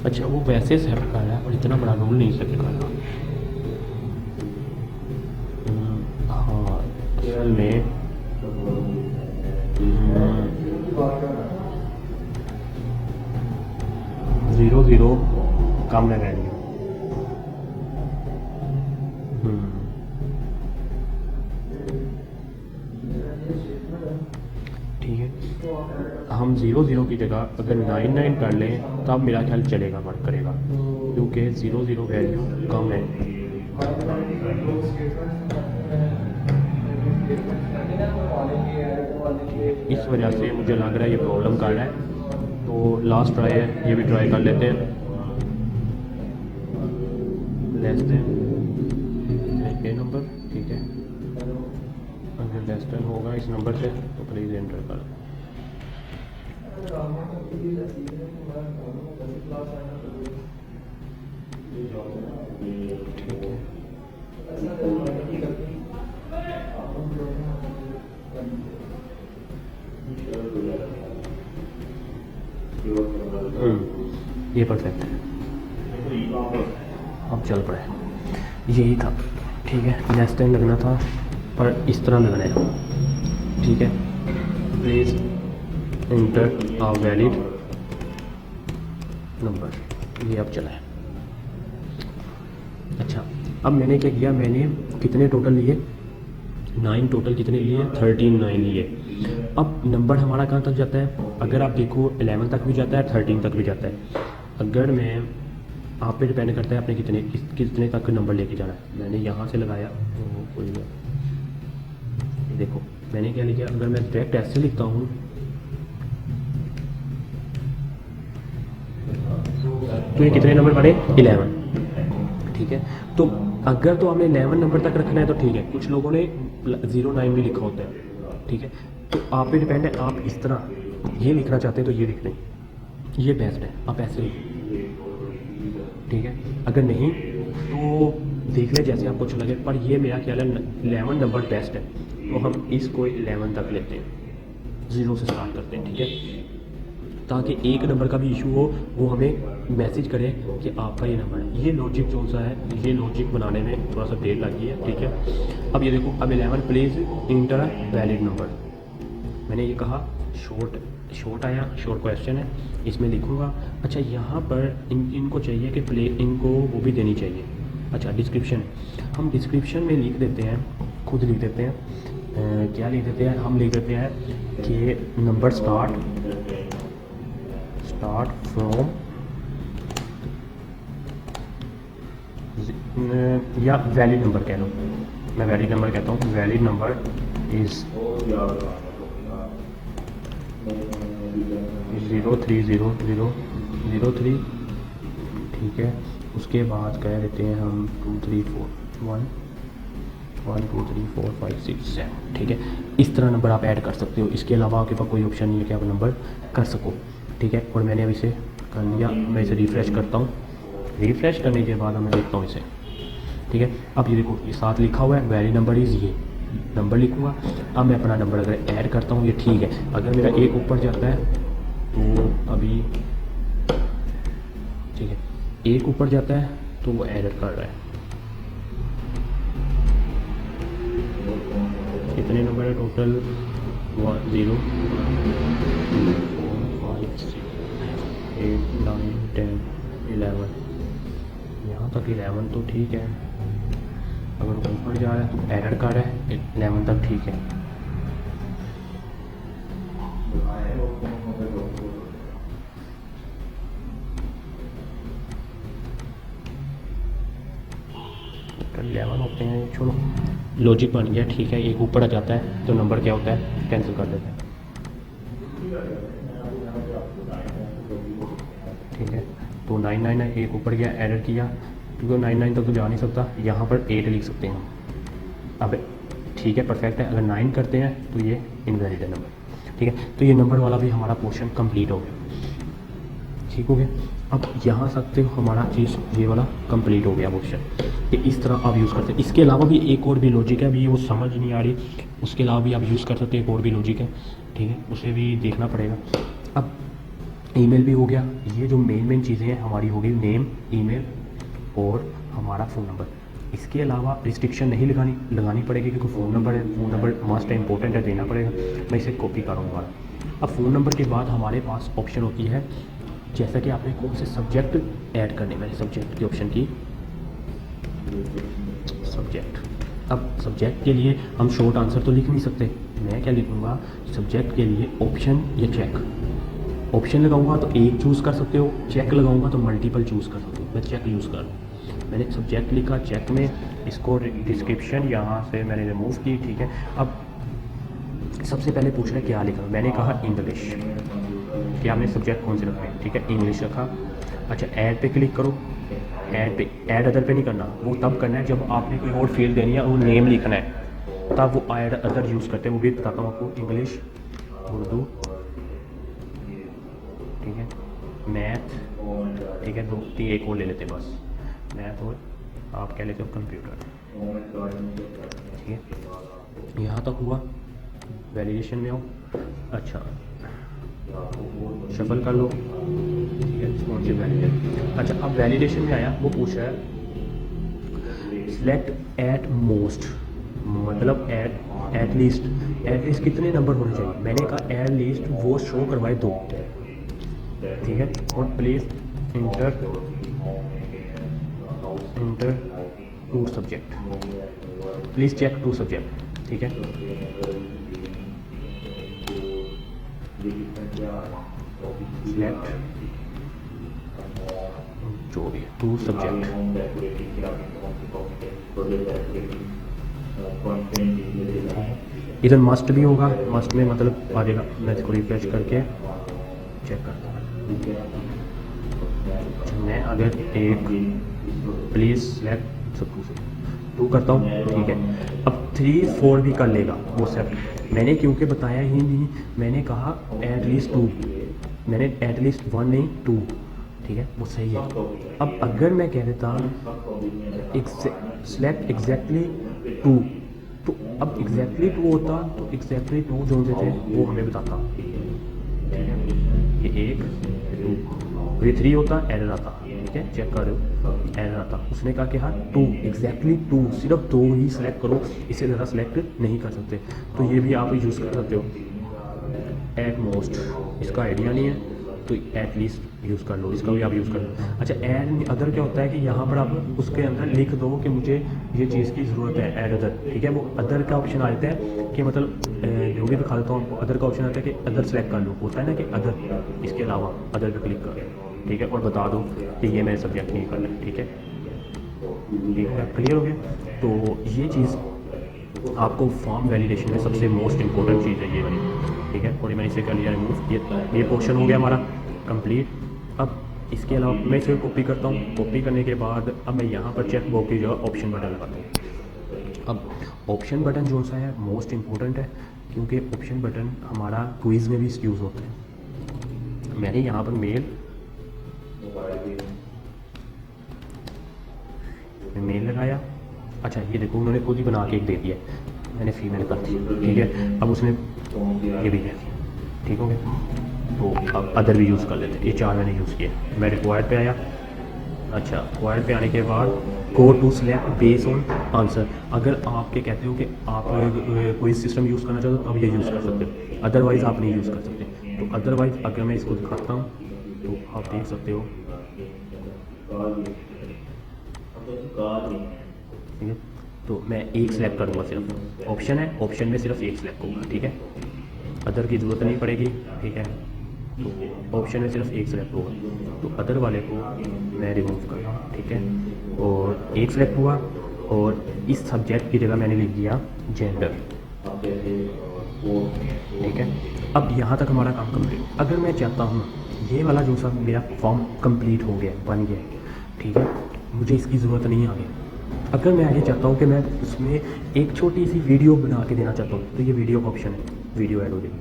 अच्छा, वो वैसे सेट कर रहा है और इतना बड़ा रूल नहीं सेट कर रहा। हाँ, असल में 00 कम है वैल्यू। ठीक है, हम 00 की जगह अगर 99 कर लें तब मेरा ख्याल चलेगा, वर्क करेगा, क्योंकि 00 वैल्यू कम है। इस वजह से मुझे लग रहा है ये प्रॉब्लम कर रहा है। तो लास्ट ट्राई है, ये भी ट्राई कर लेते हैं। लेस देन ये नंबर, ठीक है, अगर लेस देन होगा इस नंबर से तो प्लीज़ एंटर कर। ठीक है, ये परफेक्ट है, अब चल पड़े। यही था, ठीक है, लेस देन लगना था पर इस तरह लगना है। ठीक है, please enter a valid number, ये अब चला है। अच्छा, अब मैंने क्या किया, मैंने कितने टोटल लिए, 9 टोटल कितने लिए, 13 9 लिए। अब नंबर हमारा कहाँ तक जाता है, अगर आप देखो 11 तक भी जाता है, 13 तक भी जाता है। अगर मैं, आप पे डिपेंड करता है आपने कितने तक नंबर लेके जाना है। मैंने यहाँ से लगाया तो कोई नहीं, देखो मैंने क्या लिखा, अगर मैं डायरेक्ट ऐसे लिखता हूँ तो ये कितने नंबर बने, 11। ठीक है, तो अगर तो आपने 11 नंबर तक रखना है तो ठीक है, कुछ लोगों ने 09 भी लिखा होता है। ठीक है, तो आप पे डिपेंड है, आप इस तरह ये लिखना चाहते हैं तो ये लिख लें, ये बेस्ट है, आप ऐसे लिखें। ठीक है, अगर नहीं तो देख लें जैसे आपको अच्छा लगे, पर ये मेरा ख्याल है 11 नंबर बेस्ट है, तो हम इसको 11 तक लेते हैं, 0 से स्टार्ट करते हैं। ठीक है, ताकि एक नंबर का भी इशू हो वो हमें मैसेज करे कि आपका ये नंबर है। ये लॉजिक जो सा है, ये लॉजिक बनाने में थोड़ा सा देर लगी है, ठीक है। अब ये देखो, अब 11 प्लीज़ इंटर वैलिड नंबर, मैंने ये कहा शॉर्ट आया, शॉर्ट क्वेश्चन है, इसमें लिखूँगा। अच्छा यहाँ पर इनको चाहिए कि इनको वो भी देनी चाहिए। अच्छा डिस्क्रिप्शन, हम डिस्क्रिप्शन में लिख देते हैं, खुद लिख देते हैं, क्या लिख देते हैं, हम लिख देते हैं कि नंबर स्टार्ट फ्रॉम, या वैलिड नंबर कह लो, मैं वैलिड नंबर कहता हूँ, वैलिड नंबर इज़ 03003, ठीक है। उसके बाद कह देते हैं हम 2 3 4 1 1 2 3 4 5 6 7, ठीक है। इस तरह नंबर आप ऐड कर सकते हो, इसके अलावा आपके पास कोई ऑप्शन नहीं है कि आप नंबर कर सको, ठीक है। और मैंने अब इसे कर लिया, मैं इसे रिफ़्रेश करता हूँ। रिफ़्रेश करने के बाद मैं देखता हूँ इसे, ठीक है। अब ये देखो, ये साथ लिखा हुआ है वैलिड नंबर इज़, ये नंबर लिखूँगा। अब मैं अपना नंबर अगर ऐड करता हूँ, ये ठीक है। अगर मेरा एक ऊपर जाता है तो अभी ठीक है, एक ऊपर जाता है तो वो एरर कर रहा है। कितने नंबर है टोटल? 1 0 2 4 5 6 8 9 10 11, यहाँ तक 11 तो ठीक है। अगर ऊपर जा रहा है तो एरर कर रहा है, 11 तक ठीक है। टोटल 11 होते हैं, छोड़ो, लॉजिक बन गया, ठीक है। एक ऊपर आ जाता है तो नंबर क्या होता है, कैंसिल कर देते हैं, ठीक है। तो 99 है, एक ऊपर गया, एरर किया, क्योंकि 99 तक तो जा नहीं सकता, यहाँ पर 8 लिख सकते हैं हम। अब ठीक है, परफेक्ट है। अगर 9 करते हैं तो ये इनवैलिड है नंबर, ठीक है। तो ये नंबर वाला भी हमारा पोर्शन कंप्लीट हो गया, ठीक हो गया। अब यहाँ सकते हो हमारा चीज़ ये वाला कंप्लीट हो गया पोर्शन, कि इस तरह आप यूज़ करते हैं। इसके अलावा भी एक और भी लॉजिक है, अभी वो समझ नहीं आ रही, उसके अलावा भी आप यूज़ कर सकते हैं, एक और भी लॉजिक है, ठीक है, उसे भी देखना पड़ेगा। अब ईमेल भी हो गया, ये जो मेन चीज़ें हैं हमारी हो गई, नेम, ईमेल और हमारा फ़ोन नंबर। इसके अलावा रिस्ट्रिक्शन नहीं लगानी पड़ेगी, क्योंकि फ़ोन नंबर है, फ़ोन नंबर मस्ट है, इंपॉर्टेंट है, देना पड़ेगा। मैं इसे कॉपी करूँगा। अब फ़ोन नंबर के बाद हमारे पास ऑप्शन होती है, जैसा कि आपने कौन से सब्जेक्ट ऐड करने, मैंने सब्जेक्ट की ऑप्शन की, सब्जेक्ट। अब सब्जेक्ट के लिए हम शॉर्ट आंसर तो लिख नहीं सकते, मैं क्या लिखूँगा, सब्जेक्ट के लिए ऑप्शन या चेक। ऑप्शन लगाऊंगा तो एक चूज़ कर सकते हो, चेक लगाऊंगा तो मल्टीपल चूज़ कर सकते हो। मैं चेक यूज़ कर रहा हूँ, मैंने सब्जेक्ट लिखा, चेक में इसको डिस्क्रिप्शन यहाँ से मैंने रिमूव की, ठीक है। अब सबसे पहले पूछ रहा है क्या लिखा, मैंने कहा इंग्लिश, कि आपने सब्जेक्ट कौन से रखने हैं, ठीक है, इंग्लिश रखा। अच्छा ऐड पे क्लिक करो, ऐड अदर पे नहीं करना, वो तब करना है जब आपने कोई और फील्ड देनी है, वो नेम लिखना है, तब वो ऐड अदर यूज़ करते हैं। वो भी बताता हूँ आपको, इंग्लिश, उर्दू, ठीक है, मैथ, ठीक है, 2 3 एक और ले लेते हैं बस, मैथ, और आप क्या लेते हो, कंप्यूटर, ठीक है। यहाँ तक हुआ, वैलिडेशन में हो। अच्छा शफल कर लो, ठीक है, कौन सी वैलिडेशन। अच्छा अब वैलिडेशन में आया, वो पूछ रहा है सिलेक्ट एट मोस्ट, मतलब एट लीस्ट कितने नंबर होने चाहिए। मैंने कहा एट लीस्ट वो शो करवाए 2, ठीक है। और please enter 2 subject, please check 2 subject, ठीक है। सिलेक्ट जो भी 2 सब्जेक्ट, इधर मस्ट भी होगा, मस्ट में मतलब आ जाएगा। मैं इसको रिफ्रेश करके चेक करता हूँ, मैं अगर एक प्लीज़ सिलेक्ट सब 2 करता हूँ, ठीक है। अब 3 4 भी कर लेगा वो सब, मैंने क्योंकि बताया ही नहीं, मैंने कहा एटलीस्ट 2, मैंने एटलीस्ट 1 नहीं 2, ठीक है, वो सही है। अब अगर मैं कह देता सिलेक्ट एग्जैक्टली 2, तो अब एग्जैक्टली 2 होता, तो एग्जैक्टली 2 जो होते थे वो हमें बताता, ठीक है। ये ये 1 2, ये 3 होता एरर आता, ठीक है, चेक कर रहे हो एरर आता। उसने कहा कि हाँ 2 एग्जैक्टली 2, सिर्फ 2 ही सिलेक्ट करो, इससे ज़्यादा सेलेक्ट नहीं कर सकते। तो ये भी आप यूज़ कर सकते हो। एट मोस्ट इसका आइडिया नहीं है तो एटलीस्ट यूज़ कर लो, इसका भी आप यूज़ कर लो। अच्छा एड अदर क्या होता है कि यहाँ पर आप उसके अंदर लिख दो कि मुझे ये चीज़ की ज़रूरत है, ऐड अदर, ठीक है। वो अदर का ऑप्शन आ जाता है कि मतलब जो भी दिखा देता हूँ, अदर का ऑप्शन आता है कि अदर सेलेक्ट कर लो, होता है ना कि अदर, इसके अलावा अदर पर क्लिक कर, ठीक है, और बता दो कि ये मेरे सब्जेक्ट नहीं करना है, ठीक है, ठीक है, क्लियर हो गया। तो ये चीज़ आपको फॉर्म वैलिडेशन में सबसे मोस्ट इंपॉर्टेंट चीज़ है ये वाली, ठीक है। और मैंने इसे कर लिया रिमूव, ये पोर्शन हो गया हमारा कंप्लीट। अब इसके अलावा मैं इसे कॉपी करता हूँ, कॉपी करने के बाद अब मैं यहाँ पर चेक बॉक्स की जगह ऑप्शन बटन लगाता हूँ। अब ऑप्शन बटन जो सा है मोस्ट इम्पोर्टेंट है, क्योंकि ऑप्शन बटन हमारा क्विज़ में भी यूज़ होता है। मैंने यहाँ पर मेल लगाया। अच्छा ये देखो उन्होंने खुद ही बना के एक दे दिया, मैंने फीमेल कर दी, ठीक है। अब उसने ये भी है, ठीक हो गया। तो अब अदर भी यूज़ कर लेते हैं, ये 4 मैंने यूज़ किए। मैं रिक्वायर्ड पे आया। अच्छा रिक्वायर्ड पे आने के बाद go to select base on answer. अगर आपके कहते हो कि आप कोई सिस्टम यूज़ करना चाहते हो तब ये यूज़ कर सकते हो, अदरवाइज़ आप नहीं यूज़ कर सकते। तो अदरवाइज़ अगर मैं इसको दिखाता हूँ तो आप देख सकते हो, ठीक है। तो मैं एक सिलेक्ट करूँगा, सिर्फ ऑप्शन है, ऑप्शन में सिर्फ एक सिलेक्ट होगा, ठीक है, अदर की ज़रूरत नहीं पड़ेगी, ठीक है। तो ऑप्शन में सिर्फ एक सिलेक्ट होगा, तो अदर वाले को मैं रिमूव कर रहा हूँ, ठीक है। और एक सिलेक्ट हुआ और इस सब्जेक्ट की जगह मैंने लिख दिया जेंडर, ठीक है। अब यहाँ तक हमारा काम कंप्लीट। अगर मैं चाहता हूँ ये वाला जो सा मेरा फॉर्म कंप्लीट हो गया, बन गया, ठीक है, मुझे इसकी ज़रूरत नहीं आगे। अगर मैं आगे चाहता हूँ कि मैं उसमें एक छोटी सी वीडियो बना के देना चाहता हूँ, तो ये वीडियो का ऑप्शन है, वीडियो ऐड हो जाएगी।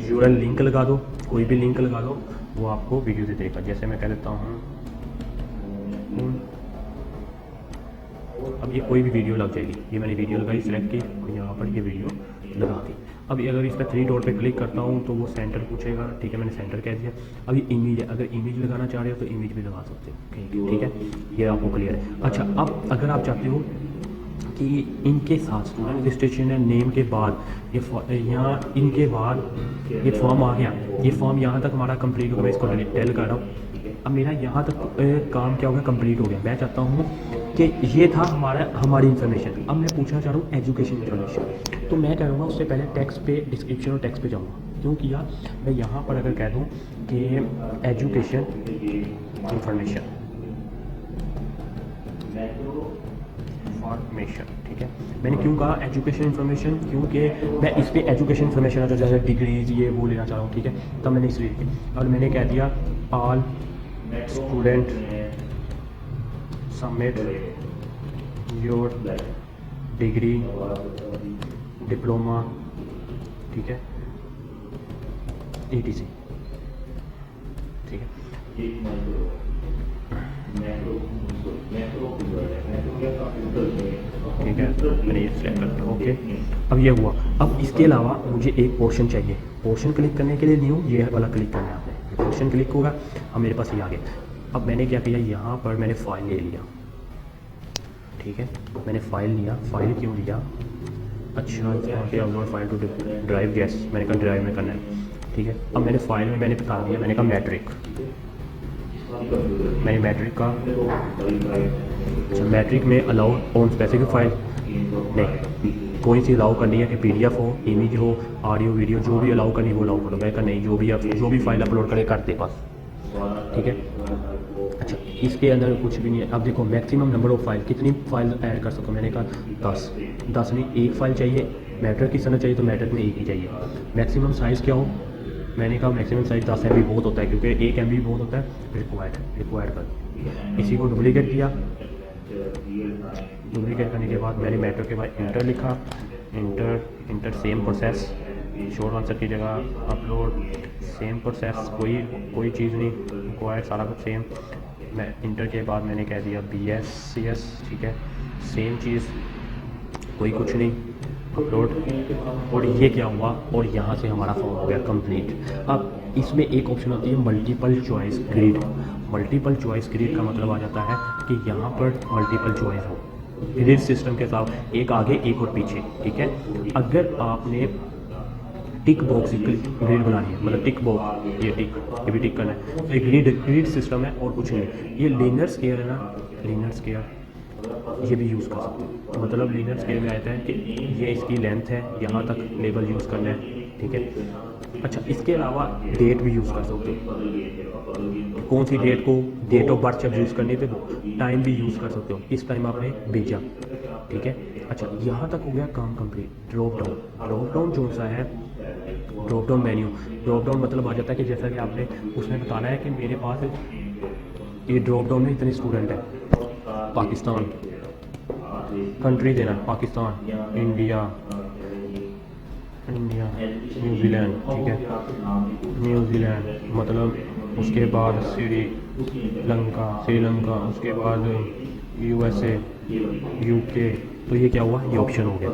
यूआरएल लिंक लगा दो, कोई भी लिंक लगा दो, वो आपको वीडियो दे देगा। जैसे मैं कह देता हूँ अब ये कोई भी वीडियो लग जाएगी, ये मैंने वीडियो लगाई, सिलेक्ट की और यहाँ पर ये वीडियो लगा दी। अब अगर इस पर 3 डॉट पे क्लिक करता हूँ तो वो सेंटर पूछेगा, ठीक है, मैंने सेंटर कह दिया। अब ये इमेज है, अगर इमेज लगाना चाह रहे हो तो इमेज भी लगा सकते हो, ठीक है, ये आपको क्लियर है। अच्छा अब अगर आप चाहते हो कि इनके साथ स्टूडेंट रजिस्ट्रेशन है नेम के बाद ये यहाँ इनके बाद ये फॉर्म आ गया, ये फॉर्म यहाँ तक हमारा कंप्लीट हो गया, मैं इसको डिटेल कर रहा हूँ। अब मेरा यहाँ तक काम क्या हो गया, कंप्लीट हो गया। मैं चाहता हूँ कि ये था हमारी इन्फॉर्मेशन। अब मैं पूछना चाह रहा हूँ एजुकेशन इन्फॉर्मेशन, तो मैं करूँगा उससे पहले टेक्स्ट पे, डिस्क्रिप्शन और टेक्स्ट पे जाऊँगा। क्यों किया, मैं यहाँ पर अगर कह दूँ कि एजुकेशन इन्फॉर्मेशन, ठीक है, मैंने क्यों कहा एजुकेशन इन्फॉर्मेशन, क्योंकि मैं इस पर एजुकेशन इन्फॉर्मेशन जैसे डिग्रीज ये वो लेना चाह रहा हूँ, ठीक है। तब मैंने इसलिए किया और मैंने कह दिया all student submit your degree diploma, ठीक है, ETC, ठीक है, ठीक है, मैंने ये सिलेक्ट कर दिया, ओके। अब ये हुआ। अब इसके अलावा मुझे एक पोर्शन चाहिए, पोर्शन क्लिक करने के लिए न्यू ये वाला क्लिक करना है आपने, पोर्शन क्लिक होगा, अब मेरे पास ये आ गया। अब मैंने क्या किया, यहाँ पर मैंने फ़ाइल ले लिया, ठीक है, मैंने फ़ाइल लिया। फ़ाइल क्यों लिया, अच्छा upload file to drive, guess मैंने कहा ड्राइव में करना है, ठीक है। अब मैंने फ़ाइल में मैंने बता दिया, मैंने कहा मैट्रिक, मैंने मैट्रिक का, अच्छा मैट्रिक में अलाउ ऑन स्पेसिफिक फाइल नहीं, कोई सी अलाउ करनी है कि PDF हो, इमेज हो, ऑडियो वीडियो, जो भी अलाउ करनी वो अलाउ करो। मैं कहा नहीं, जो भी फाइल अपलोड करे कर दे बस, ठीक है। अच्छा इसके अंदर कुछ भी नहीं है। अब देखो मैक्सिमम नंबर ऑफ़ फाइल, कितनी फाइल ऐड कर सको, मैंने कहा 10 नहीं, एक फ़ाइल चाहिए। मैट्रिक की तरह चाहिए तो मैट्रिक में एक ही चाहिए। मैक्सिमम साइज़ क्या हो, मैंने कहा मैक्सिमम साइज़ 10 MB बहुत होता है, क्योंकि 1 MB बहुत होता है। रिक्वायर्ड कर इसी को डुप्लीकेट किया, डुप्लीकेट करने के बाद मैंने मैट्रिक के बाद इंटर लिखा, inter same process, short answer की जगह अपलोड, सेम प्रोसेस, कोई चीज़ नहीं, रिक्वायर्ड सारा कुछ सेम। मैं इंटर के बाद मैंने कह दिया BScs, ठीक है, सेम चीज़, कोई कुछ नहीं, अपलोड, और ये क्या हुआ, और यहाँ से हमारा फॉर्म हो गया कंप्लीट। अब इसमें एक ऑप्शन होती है multiple choice grid. Multiple choice grid का मतलब आ जाता है कि यहाँ पर मल्टीपल चॉइस हो, ग्रिड सिस्टम के साथ एक आगे एक और पीछे, ठीक है। अगर आपने टिक बॉक्स ग्रिड बनानी है, मतलब टिक बॉक्स, ये भी टिक करना है, तो ये ग्रिड सिस्टम है और कुछ नहीं। ये लीनियर स्केयर है ना, लीनियर स्केयर ये भी यूज़ कर सकते हो। मतलब लीनियर स्केल में आता है कि ये इसकी लेंथ है, यहाँ तक लेबल यूज़ करना है, ठीक है। अच्छा, इसके अलावा डेट भी यूज़ कर सकते हो। कौन सी डेट को, डेट ऑफ बर्थ जब यूज़ करनी है तो टाइम भी यूज़ कर सकते हो, इस टाइम आपने भेजा, ठीक है। अच्छा, यहाँ तक हो गया काम कंप्लीट। ड्रॉप डाउन जो सा है, drop down menu. Drop down मतलब आ जाता है कि जैसा कि आपने उसमें बताना है कि मेरे पास ये ड्रॉप डाउन में इतने स्टूडेंट हैं, पाकिस्तान, कंट्री देना पाकिस्तान, इंडिया, न्यूजीलैंड, ठीक है, न्यूजीलैंड, मतलब उसके बाद श्रीलंका, उसके बाद यूएसए, यूके। तो ये क्या हुआ, ये ऑप्शन हो गया,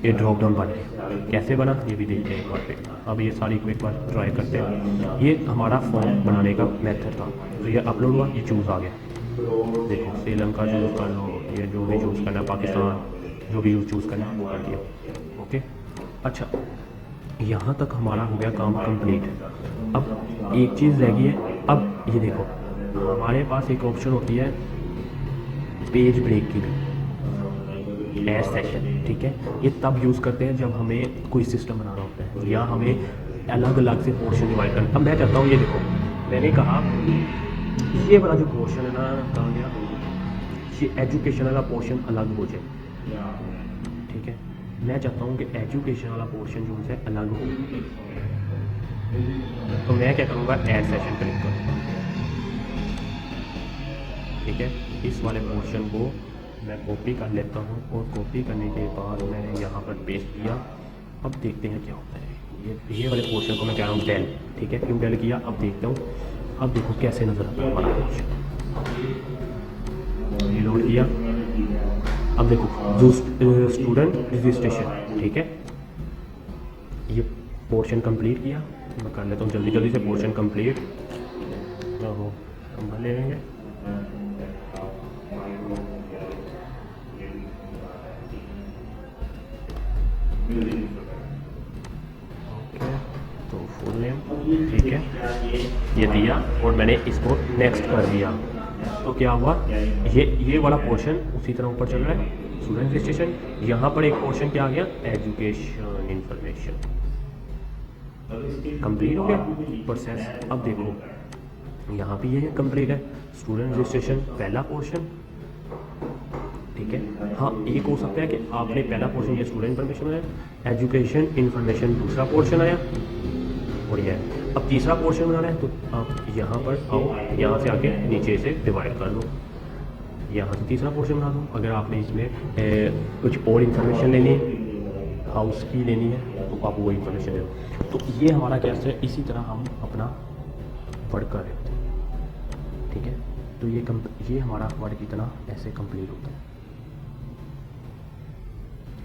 ये ड्रॉप डाउन बन गया। कैसे बना ये भी देखते हैं एक बार पे। अब ये सारी को एक बार ट्राई करते हैं। ये हमारा फॉर्म बनाने का मेथड था, तो ये अपलोड हुआ, ये चूज़ आ गया। देखो श्रीलंका चूज़ कर लो, ये जो भी चूज़ करना है, पाकिस्तान जो भी चूज़ करना है वो कर दिया, ओके। अच्छा, यहाँ तक हमारा हो गया काम कंप्लीट। अब एक चीज़ रह गई है। अब ये देखो, हमारे पास एक ऑप्शन होती है पेज ब्रेक की भी, एड सेशन, ठीक है। ये तब यूज़ करते हैं जब हमें कोई सिस्टम बनाना होता है या हमें अलग अलग से पोर्शन डिवाइड करना। अब मैं चाहता हूँ, ये देखो मैंने कहा ये वाला जो पोर्शन है ना, कहाँ गया, ये एजुकेशन वाला पोर्शन अलग हो जाए, ठीक है। मैं चाहता हूँ कि एजुकेशन वाला पोर्शन जो है अलग हो, तो मैं क्या करूँगा, ऐड सेशन क्लिक करूँगा, ठीक है। इस वाले पोर्शन को मैं कॉपी कर लेता हूँ, और कॉपी करने के बाद मैंने यहाँ पर पेस्ट किया। अब देखते हैं क्या होता है। ये वाले पोर्शन को मैं कह रहा हूँ डेल, ठीक है। क्यों डेल किया, अब देखता हूँ। अब देखो कैसे नज़र आता है हमारा पोर्शन, लोड किया। अब देखो जो स्टूडेंट रजिस्ट्रेशन, ठीक है, ये पोर्शन कंप्लीट किया। मैं कर लेता हूँ जल्दी जल्दी से पोर्शन कंप्लीट। वो नंबर ले लेंगे, ओके, तो फुल नेम, ठीक है, ये दिया और मैंने इसको नेक्स्ट कर दिया। तो क्या हुआ, ये वाला पोर्शन उसी तरह ऊपर चल रहा है, स्टूडेंट रजिस्ट्रेशन। यहाँ पर एक पोर्शन क्या आ गया, एजुकेशन इंफॉर्मेशन, कंप्लीट हो गया प्रोसेस। अब देखो यहाँ भी ये कंप्लीट है, स्टूडेंट रजिस्ट्रेशन पहला पोर्शन, ठीक है। हाँ, एक हो सकता है कि आपने पहला पोर्शन ये स्टूडेंट इन्फॉर्मेशन आया, एजुकेशन इन्फॉर्मेशन दूसरा पोर्शन आया, और ये है। अब तीसरा पोर्शन बनाना है, तो आप यहाँ पर आओ, यहाँ से आके नीचे से डिवाइड कर लो, यहाँ से तीसरा पोर्शन बना दो। अगर आपने इसमें कुछ और इन्फॉर्मेशन लेनी है, हाउस की लेनी है, तो आप वो इन्फॉर्मेशन ले लो। तो ये हमारा कैसे है, इसी तरह हम अपना वर्क कर रहे होते हैं, ठीक है। तो ये हमारा वर्क इतना ऐसे कंप्लीट होता है,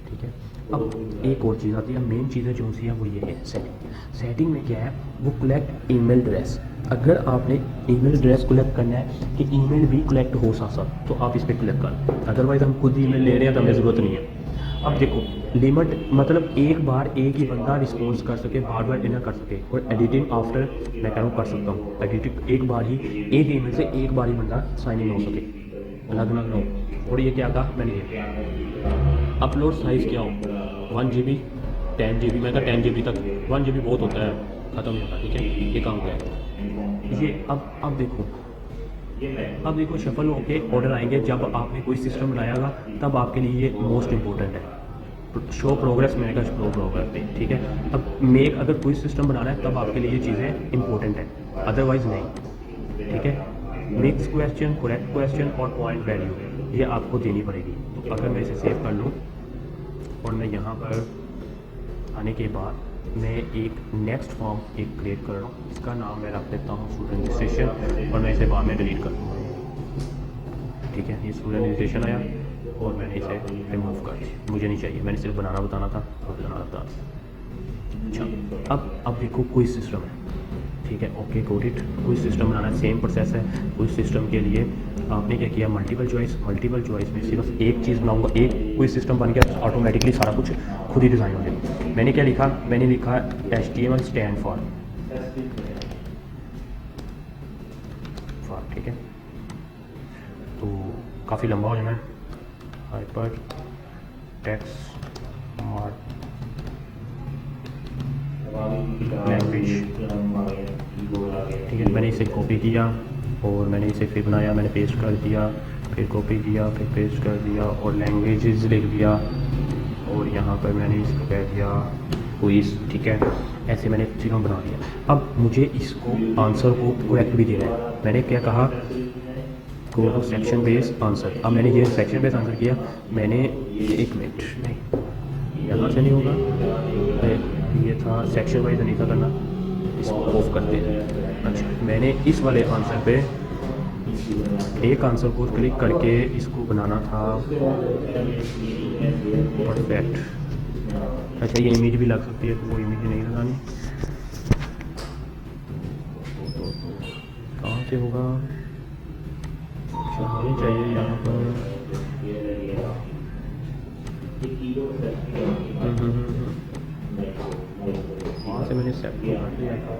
ठीक है। अब एक और चीज़ आती है, मेन चीज़ है जो सी है वो ये है सेटिंग। सेटिंग में क्या है, वो कलेक्ट ईमेल एड्रेस। अगर आपने ईमेल एड्रेस कलेक्ट करना है कि ईमेल भी कलेक्ट हो साथ, तो आप इस पर क्लिक कर, अदरवाइज हम खुद ईमेल ले रहे हैं तो हमें ज़रूरत नहीं है। अब देखो लिमिट, मतलब एक बार एक ही बंदा रिस्पॉन्स कर सके, बार बार इन्हें कर सके। और एडिटिंग आफ्टर मैं कह रहा हूँ कर सकता हूँ, एडिटिंग एक बार ही, एक ईमेल से एक बार ही बंदा साइन इन हो सके, अलग अलग हो। और ये क्या कहा मैंने, अपलोड साइज़ क्या हो, 1 GB 10 GB, मैं कहा 10 GB तक, 1 GB बहुत होता है, ख़त्म नहीं होता, ठीक है। ये काम है ये। अब देखो शफल होके ऑर्डर आएंगे जब आपने कोई सिस्टम बनायागा, तब आपके लिए ये मोस्ट इंपॉर्टेंट है। शो प्रोग्रेस मैंने कहा शो प्रोग्रेस पे, ठीक है। अब मेक, अगर कोई सिस्टम बनाना है तब आपके लिए ये चीज़ें इंपॉर्टेंट है, अदरवाइज नहीं, ठीक है। मिक्स क्वेश्चन, करेक्ट क्वेश्चन और पॉइंट वैल्यू ये आपको देनी पड़ेगी। तो अगर मैं इसे सेव कर लूँ और मैं यहाँ पर आने के बाद मैं एक नेक्स्ट फॉर्म एक क्रिएट कर रहा हूँ, इसका नाम मैं रख देता हूँ स्टूडेंट रजिस्ट्रेशन, और मैं इसे बाद में डिलीट कर दूँगा, ठीक है। ये स्टूडेंट रजिस्ट्रेशन आया, और मैंने इसे रिमूव कर दिया, मुझे नहीं चाहिए, मैंने सिर्फ बनाना बताना था और बनाना बता दिया। अच्छा, अब देखो क्विज सिस्टम है, ठीक है, okay got it. Quiz system banana same process है। क्विज सिस्टम के लिए आपने क्या किया, मल्टीपल चॉइस में सिर्फ एक चीज़ बनाऊंगा, एक क्विज सिस्टम बन गया, ऑटोमेटिकली सारा कुछ खुद ही डिज़ाइन हो गया। मैंने क्या लिखा, मैंने लिखा HTML स्टैंड फॉर, ठीक है, तो काफ़ी लंबा हो जाना है। हाइपर टेक्स्ट मार्क लैंग्वेज, ठीक है, मैंने इसे कॉपी किया और मैंने इसे फिर बनाया, मैंने पेस्ट कर दिया, फिर कॉपी किया, फिर पेस्ट कर दिया और लैंग्वेजेस लिख दिया और यहाँ पर मैंने इसको कह दिया क्विज, ठीक है, ऐसे मैंने चीज़ों बना दिया। अब मुझे इसको आंसर को करेक्ट भी देना है। मैंने क्या कहा, go to section based answer. अब मैंने ये सेक्शन बेस्ड आंसर किया, मैंने 1 मिनट नहीं, यहाँ से नहीं होगा, ये था सेक्शन वाइज नहीं था करना, इसको ऑफ करते हैं। अच्छा, मैंने इस वाले आंसर पे एक आंसर को क्लिक करके इसको बनाना था परफेक्ट। अच्छा, ये इमेज भी लग सकती है, तो वो इमेज नहीं लगानी, कहाँ से होगा, होनी चाहिए यहाँ पर, वहाँ से मैंने सेट कर दिया था।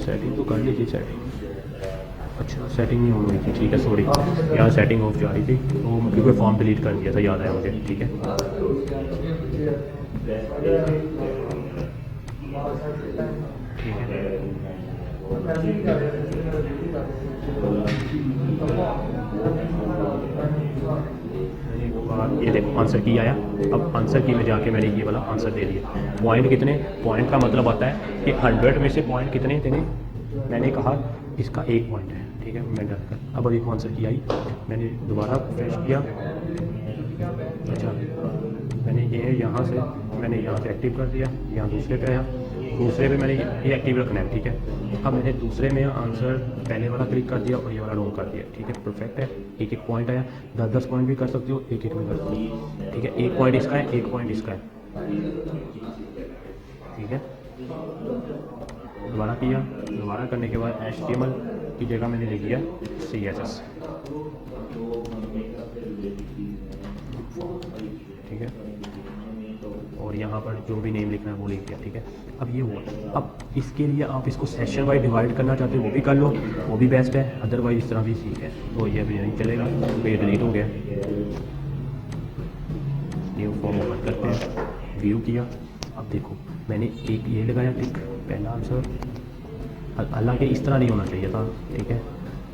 सेटिंग तो कर लीजिए, सेटिंग, अच्छा सेटिंग नहीं हो रही थी, ठीक है, सॉरी, यहाँ सेटिंग ऑफ जा रही थी, तो क्योंकि फॉर्म डिलीट कर दिया था, याद आया मुझे, ठीक है। ये देखो आंसर की आया। अब आंसर की में जाके मैंने ये वाला आंसर दे दिया। पॉइंट कितने, पॉइंट का मतलब आता है कि 100 में से पॉइंट कितने देने, मैंने कहा इसका 1 पॉइंट है, ठीक है, मैं डन कर। अब देखो आंसर की आई, मैंने दोबारा फ्रेश किया। अच्छा, मैंने ये यहाँ से एक्टिव कर दिया, यहाँ दूसरे पे आया, दूसरे पे मैंने ये एक्टिव रखना है, ठीक है। अब मैंने दूसरे में आंसर पहले वाला क्लिक कर दिया और ये वाला रोल कर दिया, ठीक है, परफेक्ट है। 1-1 पॉइंट आया, 10-10 पॉइंट भी कर सकते हो, 1-1 में कर सकते हो, ठीक है। 1 पॉइंट इसका है, 1 पॉइंट इसका है, ठीक है। दोबारा किया, दोबारा करने के बाद HTML की जगह मैंने लिख दिया CSS, ठीक है, और यहाँ पर जो भी नेम लिखना है वो लिख दिया, ठीक है। अब ये हुआ। अब इसके लिए आप इसको सेशन वाइज डिवाइड करना चाहते हो वो भी कर लो, वो भी बेस्ट है, अदरवाइज इस तरह भी ठीक है। तो ये अभी नहीं चलेगा, तो ये डिलीट हो गया। न्यू फॉर्म ओपन करते हैं, व्यू किया। अब देखो मैंने एक ये लगाया टिक, पहला आंसर, हालांकि इस तरह नहीं होना चाहिए था, ठीक है,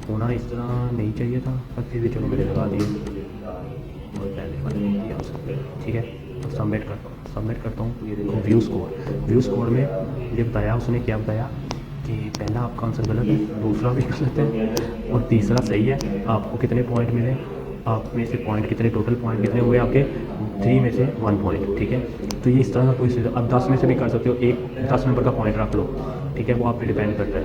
होना इस तरह नहीं चाहिए था, पर फिर भी चलो मैंने लगा दिए और पहले वाले आंसर, ठीक है। सबमिट करता हूँ, तो ये देखो व्यू स्कोर में ये बताया, उसने क्या बताया कि पहला आपका आंसर गलत है, दूसरा भी गलत है और तीसरा सही है। आपको कितने पॉइंट मिले, आप में से पॉइंट कितने, टोटल पॉइंट कितने हुए आपके, 3 में से 1 पॉइंट, ठीक है। तो ये इस तरह का कोई, अब 10 में से भी कर सकते हो, एक 10 नंबर का पॉइंट रख लो, ठीक है, वो आप पे डिपेंड करता है,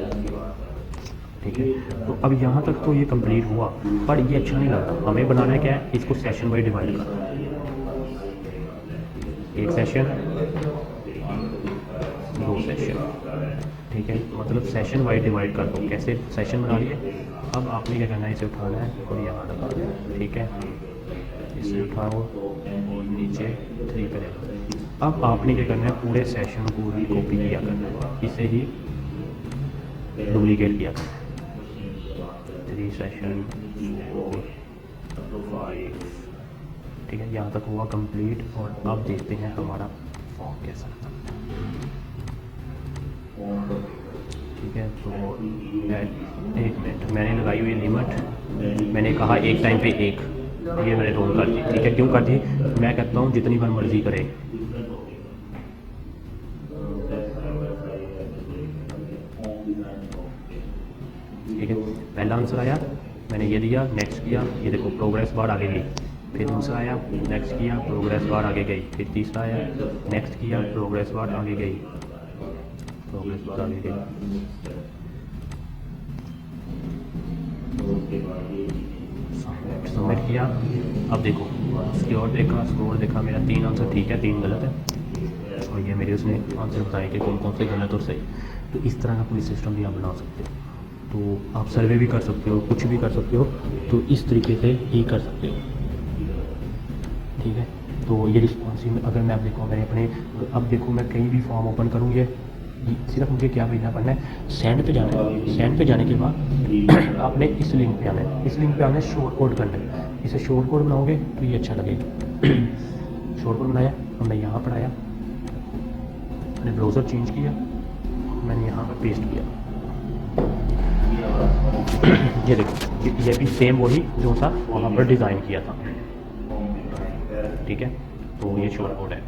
ठीक है। तो अब यहाँ तक तो ये कंप्लीट हुआ, पर ये अच्छा नहीं लगा। हमें बनाना है क्या है, इसको सेशन वाइज डिवाइड करना, एक सेशन, 2 सेशन, ठीक है, मतलब सेशन वाइज डिवाइड कर दो। कैसे, सेशन बना लिए। अब आपने क्या करना है, इसे उठाना है और यहाँ लगा देना है, ठीक है, इसे उठाओ और नीचे 3 पे रखो। अब आपने क्या करना है, पूरे सेशन को ही कॉपी किया करना है, इसे ही डुप्लीकेट किया करना है। 3 सेशन 4 5, ठीक है, यहाँ तक हुआ कंप्लीट। और अब देखते हैं हमारा फॉर्म कैसा था, ठीक है। तो 1 मिनट मैंने लगाई हुई लिमिट, मैंने कहा एक टाइम पे 1, ये मैंने रोल कर दी, ठीक है। क्यों कर दी, मैं कहता हूँ जितनी बार मर्जी करे, ठीक है। पहला आंसर आया, मैंने ये दिया, नेक्स्ट किया, ये देखो प्रोग्रेस बार आगे गई, फिर दूसरा आया, नेक्स्ट किया, प्रोग्रेस बार आगे गई। फिर तीसरा आया, नेक्स्ट किया, प्रोग्रेस बार आगे गई, प्रोग्रेस बार आगे गई। सबमिट किया। अब देखो स्कोर देखा, मेरा 3 आंसर ठीक है, 3 गलत है, और ये मेरे उसने आंसर बताए कि कौन कौन से गलत और सही। तो इस तरह का कोई सिस्टम भी आप बना सकते हो। तो आप सर्वे भी कर सकते हो, कुछ भी कर सकते हो, तो इस तरीके से ही कर सकते हो, ठीक है। तो ये रिस्पॉन्सिव, अगर मैं अब देखो मैंने अपने, अब देखो मैं कहीं भी फॉर्म ओपन करूँगी, सिर्फ मुझे क्या भेजना पड़ना है, सेंड पे जाना है। सेंड पे जाने के बाद आपने इस लिंक पे आना है, इस लिंक पे आना है, शॉर्ट कोड करना है। इसे शॉर्ट कोड बनाओगे तो ये अच्छा लगेगा। शॉर्ट कोड बनाया, और मैं यहाँ पर आया, मैंने ब्राउज़र चेंज किया, मैंने यहाँ पर पेस्ट किया। ये देखो, ये भी सेम वही जो था वहाँ पर डिज़ाइन किया था, ठीक है। तो ये शॉर्ट कोड है।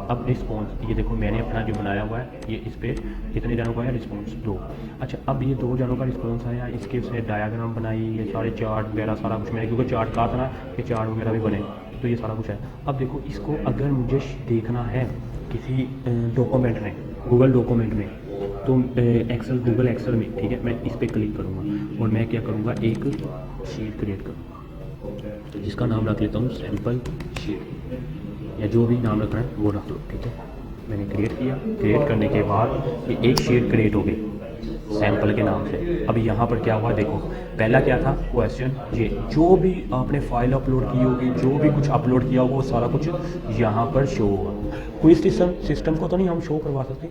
अब रिस्पॉन्स, ये देखो मैंने अपना जो बनाया हुआ है, ये इस पर कितने जनों का है रिस्पॉन्स, 2। अच्छा, अब ये 2 जनों का रिस्पॉन्स आया, इसके उसने डायग्राम बनाई, ये सारे चार्ट वगैरह सारा कुछ मैंने, क्योंकि चार्ट कहा था ना कि चार्ट वगैरह भी बने, तो ये सारा कुछ है। अब देखो इसको अगर मुझे देखना है किसी डॉक्यूमेंट में, गूगल डॉक्यूमेंट में, तो एक्सेल, गूगल एक्सेल में, ठीक है, मैं इस पर क्लिक करूँगा और मैं क्या करूँगा, एक शीट क्रिएट करूँगा, जिसका नाम रख लेता हूँ सैम्पल शीट, या जो भी नाम रखना है वो रख लो, ठीक है। मैंने क्रिएट किया, क्रिएट करने के बाद ये एक शीट क्रिएट हो गई सैम्पल के नाम से। अब यहाँ पर क्या हुआ देखो, पहला क्या था क्वेश्चन, ये जो भी आपने फाइल अपलोड की होगी, जो भी कुछ अपलोड किया होगा वो सारा कुछ यहाँ पर शो होगा। कोई सिस्टम को तो नहीं हम शो करवा सकते,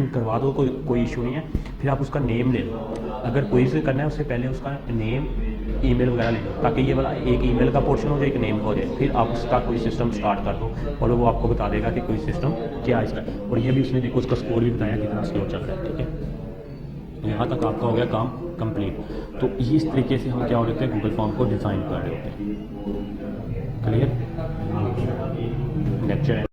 करवा दो, कोई इशू नहीं है। फिर आप उसका नेम ले लो, अगर कोई से करना है उससे पहले उसका नेम, ईमेल वगैरह ले लो, ताकि ये वाला एक ईमेल का पोर्शन हो जाए, एक नेम का हो जाए। फिर आप उसका कोई सिस्टम स्टार्ट कर दो और वो आपको बता देगा कि कोई सिस्टम क्या है इसका। और ये भी उसने देखो उसका स्कोर भी बताया कितना स्लो चल रहा है, ठीक है। यहाँ तक आपका हो गया काम कंप्लीट। तो इस तरीके से हम क्या हो रहे हैं, गूगल फॉर्म को डिज़ाइन कर रहे होते हैं। क्लियर? लेक्चर है।